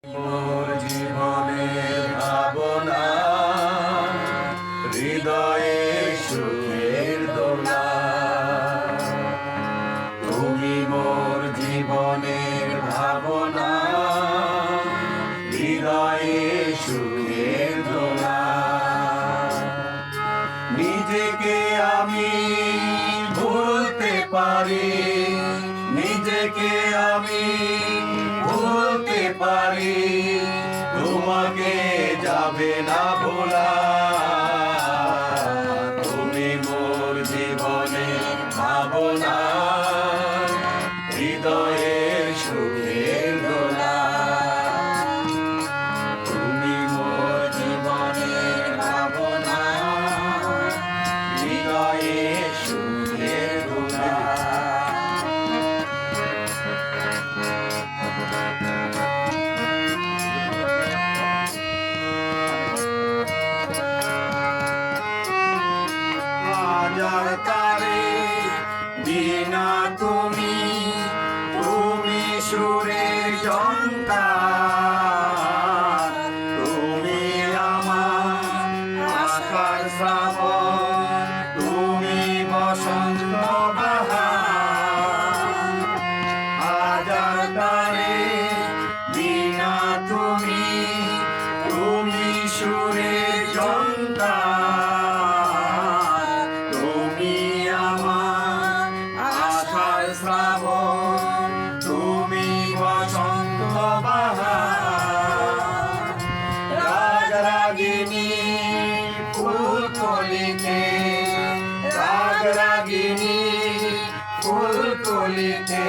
মোর জীবনের ভাবনা, হৃদয়ে সুখের দোলা। তুমি মোর জীবনের ভাবনা, হৃদয়ে সুখের দোলা। নিজেকে আমি ভুলতে পারি, নিজেকে আমি ভুলতে পারি, তোমাকে যাবে না ভোলা। তুমি মোর জীবনের ভাবনা, হৃদয়ের সুখের দোলা। তুমি মোর জীবনের ভাবনা, হৃদয়ের সুখের দোলা। হাজার তারে বিনা তুমি, তুমি সুরের ঝংকার। তুমি আমার আশার শ্রাবণ, তুমি বসন্ত বাহার। হাজার তারে বিনা তুমি, তুমি সুরের ঝংকার। তুমি আমার আশার শ্রাবণ, তুমি বসন্ত বাহার। রাগরাগিনী ফুলকলিতে, রাগরাগিনী ফুলকলিতে,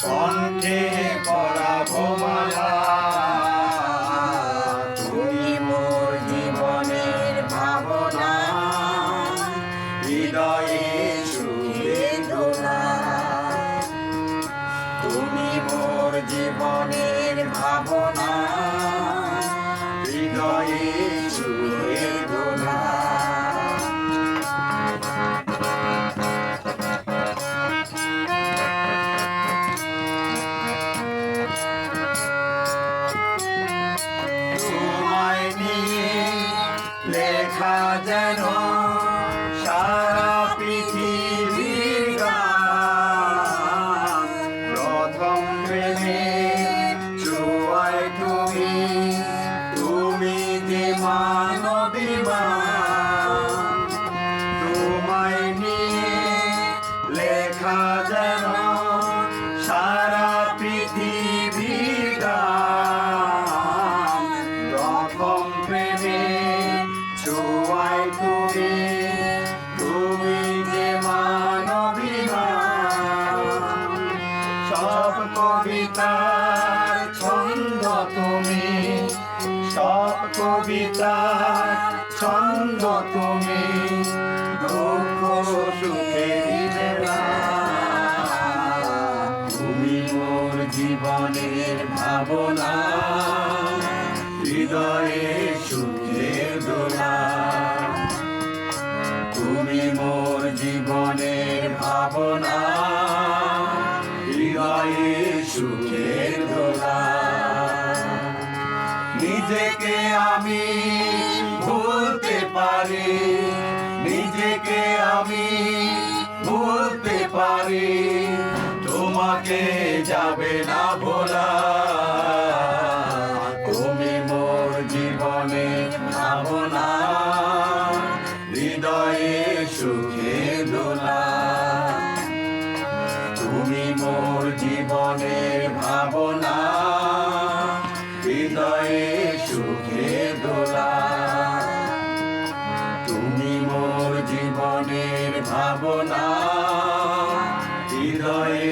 কণ্ঠে পরাবো মালা। তুমি মোর জীবনের ভাবনা, হৃদয়ে সুখের দোলা। তুমি মোর জীবনের ভাবনা, হৃদয়ে সুখের দোলা। তোমায় নিয়ে লেখা যেন সারা পৃথিবীর গান। প্রথম প্রেমে ছোঁয়ায় তুমি, তুমি যে মানবিমান। তোমায় নিয়ে লেখা যেন সারা পৃথিবীর গান। প্রথম প্রেমে ছোঁয়ায় তুমি, তুমি যে মানবিমান। সব কবিতার ছন্দ তুমি, সব কবিতার ছন্দ তুমি, দুঃখ সুখেরই মেলা। তুমি মোর জীবনের ভাবনা, হৃদয়ে সুখের দোলা। তুমি মোর জীবনের ভাবনা, হৃদয়ে সুখের দোলা। নিজেকে আমি ভুলতে পারি, নিজেকে আমি ভুলতে পারি, তোমাকে যাবে না ভোলা। তুমি মোর জীবনের ভাবনা, হৃদয়ে সুখের দোলা। তুমি মোর জীবনের ভাবনা, হৃদয়ে সুখের দোলা। তুমি মোর জীবনের ভাবনা, হৃদয়ে